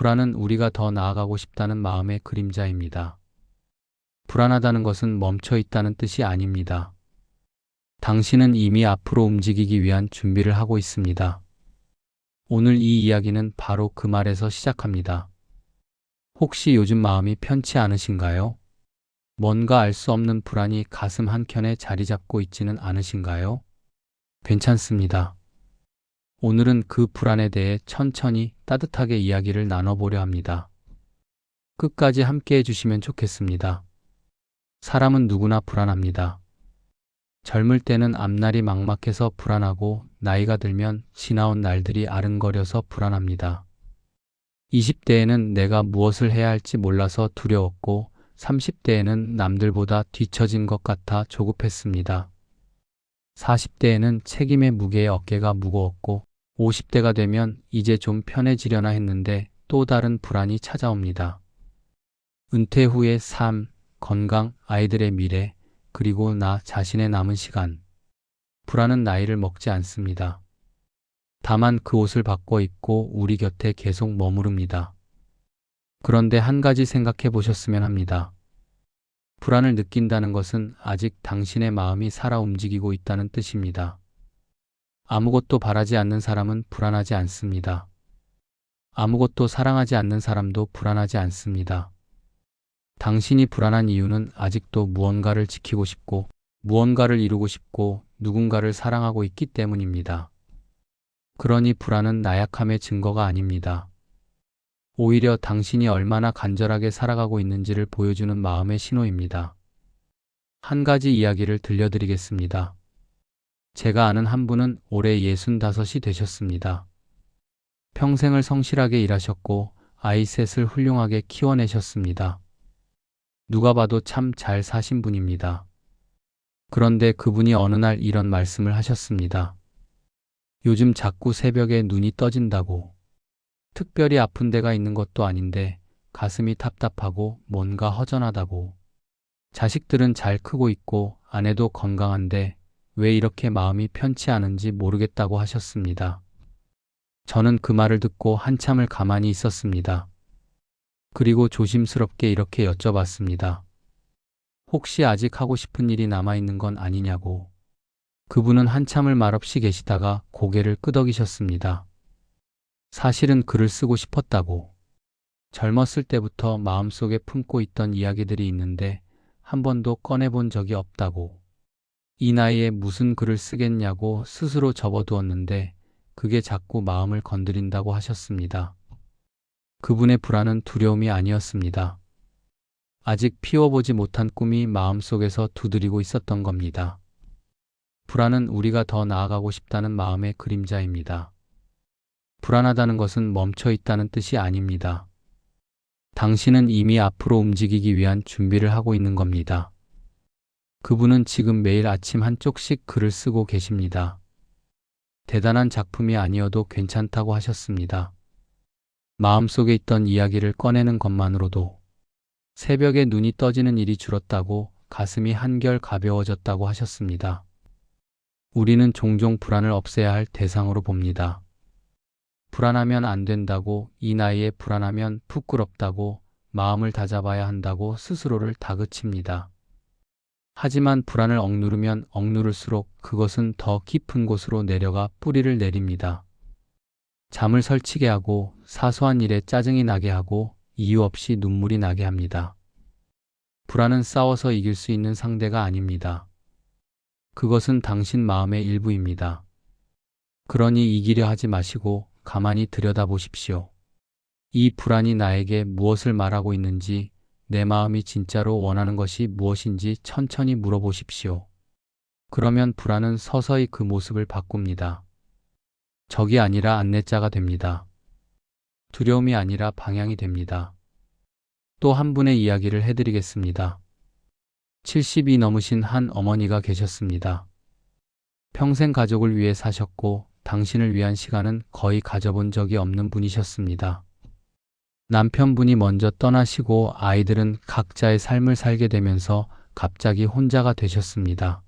불안은 우리가 더 나아가고 싶다는 마음의 그림자입니다. 불안하다는 것은 멈춰 있다는 뜻이 아닙니다. 당신은 이미 앞으로 움직이기 위한 준비를 하고 있습니다. 오늘 이 이야기는 바로 그 말에서 시작합니다. 혹시 요즘 마음이 편치 않으신가요? 뭔가 알 수 없는 불안이 가슴 한켠에 자리 잡고 있지는 않으신가요? 괜찮습니다. 오늘은 그 불안에 대해 천천히 따뜻하게 이야기를 나눠보려 합니다. 끝까지 함께 해주시면 좋겠습니다. 사람은 누구나 불안합니다. 젊을 때는 앞날이 막막해서 불안하고 나이가 들면 지나온 날들이 아른거려서 불안합니다. 20대에는 내가 무엇을 해야 할지 몰라서 두려웠고 30대에는 남들보다 뒤처진 것 같아 조급했습니다. 40대에는 책임의 무게에 어깨가 무거웠고 50대가 되면 이제 좀 편해지려나 했는데 또 다른 불안이 찾아옵니다. 은퇴 후의 삶, 건강, 아이들의 미래, 그리고 나 자신의 남은 시간. 불안은 나이를 먹지 않습니다. 다만 그 옷을 바꿔 입고 우리 곁에 계속 머무릅니다. 그런데 한 가지 생각해 보셨으면 합니다. 불안을 느낀다는 것은 아직 당신의 마음이 살아 움직이고 있다는 뜻입니다. 아무것도 바라지 않는 사람은 불안하지 않습니다. 아무것도 사랑하지 않는 사람도 불안하지 않습니다. 당신이 불안한 이유는 아직도 무언가를 지키고 싶고, 무언가를 이루고 싶고, 누군가를 사랑하고 있기 때문입니다. 그러니 불안은 나약함의 증거가 아닙니다. 오히려 당신이 얼마나 간절하게 살아가고 있는지를 보여주는 마음의 신호입니다. 한 가지 이야기를 들려드리겠습니다. 제가 아는 한 분은 올해 65이 되셨습니다. 평생을 성실하게 일하셨고 아이 셋을 훌륭하게 키워내셨습니다. 누가 봐도 참 잘 사신 분입니다. 그런데 그분이 어느 날 이런 말씀을 하셨습니다. 요즘 자꾸 새벽에 눈이 떠진다고. 특별히 아픈 데가 있는 것도 아닌데 가슴이 답답하고 뭔가 허전하다고. 자식들은 잘 크고 있고 아내도 건강한데 왜 이렇게 마음이 편치 않은지 모르겠다고 하셨습니다. 저는 그 말을 듣고 한참을 가만히 있었습니다. 그리고 조심스럽게 이렇게 여쭤봤습니다. 혹시 아직 하고 싶은 일이 남아있는 건 아니냐고. 그분은 한참을 말없이 계시다가 고개를 끄덕이셨습니다. 사실은 글을 쓰고 싶었다고. 젊었을 때부터 마음속에 품고 있던 이야기들이 있는데 한 번도 꺼내본 적이 없다고. 이 나이에 무슨 글을 쓰겠냐고 스스로 접어두었는데 그게 자꾸 마음을 건드린다고 하셨습니다. 그분의 불안은 두려움이 아니었습니다. 아직 피워보지 못한 꿈이 마음속에서 두드리고 있었던 겁니다. 불안은 우리가 더 나아가고 싶다는 마음의 그림자입니다. 불안하다는 것은 멈춰 있다는 뜻이 아닙니다. 당신은 이미 앞으로 움직이기 위한 준비를 하고 있는 겁니다. 그분은 지금 매일 아침 한쪽씩 글을 쓰고 계십니다. 대단한 작품이 아니어도 괜찮다고 하셨습니다. 마음속에 있던 이야기를 꺼내는 것만으로도 새벽에 눈이 떠지는 일이 줄었다고 가슴이 한결 가벼워졌다고 하셨습니다. 우리는 종종 불안을 없애야 할 대상으로 봅니다. 불안하면 안 된다고, 이 나이에 불안하면 부끄럽다고, 마음을 다잡아야 한다고 스스로를 다그칩니다. 하지만 불안을 억누르면 억누를수록 그것은 더 깊은 곳으로 내려가 뿌리를 내립니다. 잠을 설치게 하고 사소한 일에 짜증이 나게 하고 이유 없이 눈물이 나게 합니다. 불안은 싸워서 이길 수 있는 상대가 아닙니다. 그것은 당신 마음의 일부입니다. 그러니 이기려 하지 마시고 가만히 들여다보십시오. 이 불안이 나에게 무엇을 말하고 있는지, 내 마음이 진짜로 원하는 것이 무엇인지 천천히 물어보십시오. 그러면 불안은 서서히 그 모습을 바꿉니다. 적이 아니라 안내자가 됩니다. 두려움이 아니라 방향이 됩니다. 또 한 분의 이야기를 해드리겠습니다. 70이 넘으신 한 어머니가 계셨습니다. 평생 가족을 위해 사셨고 당신을 위한 시간은 거의 가져본 적이 없는 분이셨습니다. 남편분이 먼저 떠나시고 아이들은 각자의 삶을 살게 되면서 갑자기 혼자가 되셨습니다.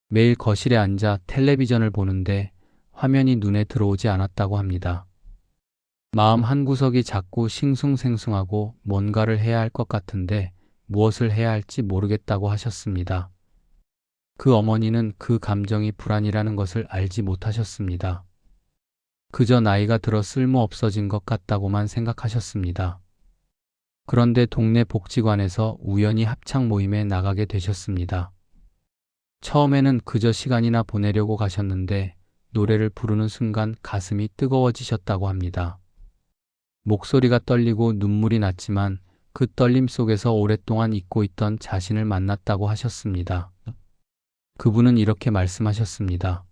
매일 거실에 앉아 텔레비전을 보는데 화면이 눈에 들어오지 않았다고 합니다. 마음 한구석이 자꾸 싱숭생숭하고 뭔가를 해야 할 것 같은데 무엇을 해야 할지 모르겠다고 하셨습니다. 그 어머니는 그 감정이 불안이라는 것을 알지 못하셨습니다. 그저 나이가 들어 쓸모없어진 것 같다고만 생각하셨습니다. 그런데 동네 복지관에서 우연히 합창 모임에 나가게 되셨습니다. 처음에는 그저 시간이나 보내려고 가셨는데 노래를 부르는 순간 가슴이 뜨거워지셨다고 합니다. 목소리가 떨리고 눈물이 났지만 그 떨림 속에서 오랫동안 잊고 있던 자신을 만났다고 하셨습니다. 그분은 이렇게 말씀하셨습니다.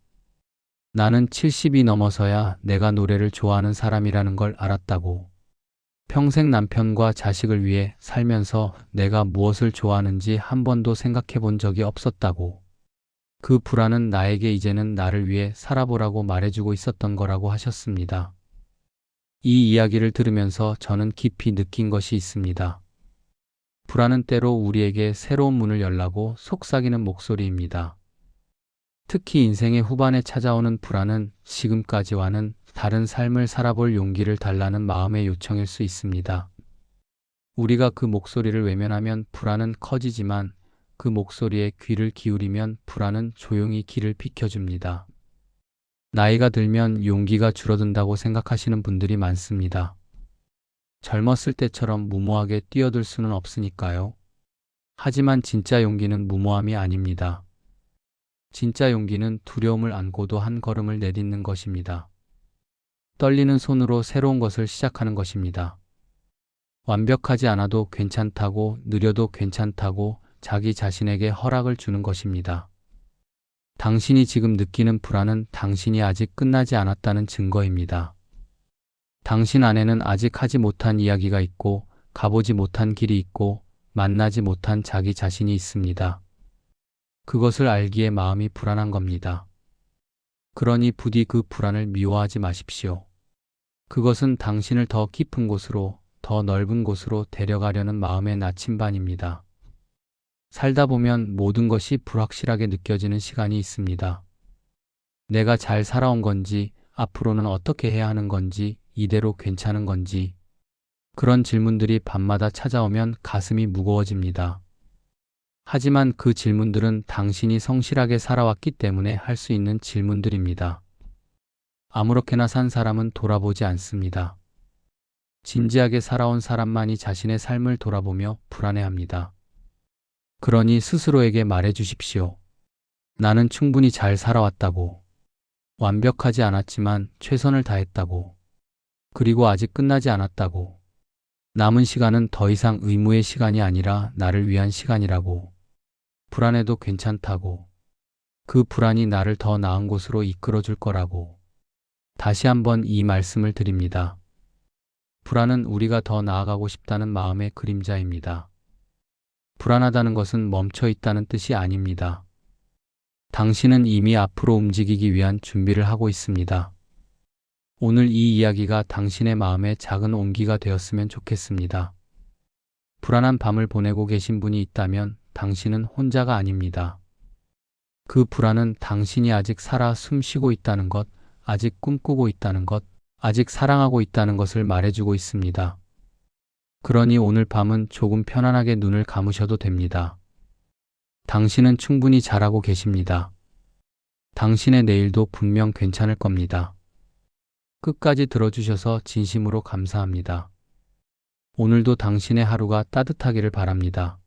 나는 70이 넘어서야 내가 노래를 좋아하는 사람이라는 걸 알았다고. 평생 남편과 자식을 위해 살면서 내가 무엇을 좋아하는지 한 번도 생각해 본 적이 없었다고. 그 불안은 나에게 이제는 나를 위해 살아보라고 말해주고 있었던 거라고 하셨습니다. 이 이야기를 들으면서 저는 깊이 느낀 것이 있습니다. 불안은 때로 우리에게 새로운 문을 열라고 속삭이는 목소리입니다. 특히 인생의 후반에 찾아오는 불안은 지금까지와는 다른 삶을 살아볼 용기를 달라는 마음의 요청일 수 있습니다. 우리가 그 목소리를 외면하면 불안은 커지지만 그 목소리에 귀를 기울이면 불안은 조용히 길을 비켜줍니다. 나이가 들면 용기가 줄어든다고 생각하시는 분들이 많습니다. 젊었을 때처럼 무모하게 뛰어들 수는 없으니까요. 하지만 진짜 용기는 무모함이 아닙니다. 진짜 용기는 두려움을 안고도 한 걸음을 내딛는 것입니다. 떨리는 손으로 새로운 것을 시작하는 것입니다. 완벽하지 않아도 괜찮다고, 느려도 괜찮다고 자기 자신에게 허락을 주는 것입니다. 당신이 지금 느끼는 불안은 당신이 아직 끝나지 않았다는 증거입니다. 당신 안에는 아직 하지 못한 이야기가 있고, 가보지 못한 길이 있고, 만나지 못한 자기 자신이 있습니다. 그것을 알기에 마음이 불안한 겁니다. 그러니 부디 그 불안을 미워하지 마십시오. 그것은 당신을 더 깊은 곳으로, 더 넓은 곳으로 데려가려는 마음의 나침반입니다. 살다 보면 모든 것이 불확실하게 느껴지는 시간이 있습니다. 내가 잘 살아온 건지, 앞으로는 어떻게 해야 하는 건지, 이대로 괜찮은 건지, 그런 질문들이 밤마다 찾아오면 가슴이 무거워집니다. 하지만 그 질문들은 당신이 성실하게 살아왔기 때문에 할 수 있는 질문들입니다. 아무렇게나 산 사람은 돌아보지 않습니다. 진지하게 살아온 사람만이 자신의 삶을 돌아보며 불안해합니다. 그러니 스스로에게 말해 주십시오. 나는 충분히 잘 살아왔다고. 완벽하지 않았지만 최선을 다했다고. 그리고 아직 끝나지 않았다고. 남은 시간은 더 이상 의무의 시간이 아니라 나를 위한 시간이라고. 불안해도 괜찮다고. 그 불안이 나를 더 나은 곳으로 이끌어 줄 거라고. 다시 한번 이 말씀을 드립니다. 불안은 우리가 더 나아가고 싶다는 마음의 그림자입니다. 불안하다는 것은 멈춰 있다는 뜻이 아닙니다. 당신은 이미 앞으로 움직이기 위한 준비를 하고 있습니다. 오늘 이 이야기가 당신의 마음에 작은 온기가 되었으면 좋겠습니다. 불안한 밤을 보내고 계신 분이 있다면 당신은 혼자가 아닙니다. 그 불안은 당신이 아직 살아 숨쉬고 있다는 것, 아직 꿈꾸고 있다는 것, 아직 사랑하고 있다는 것을 말해주고 있습니다. 그러니 오늘 밤은 조금 편안하게 눈을 감으셔도 됩니다. 당신은 충분히 잘하고 계십니다. 당신의 내일도 분명 괜찮을 겁니다. 끝까지 들어주셔서 진심으로 감사합니다. 오늘도 당신의 하루가 따뜻하기를 바랍니다.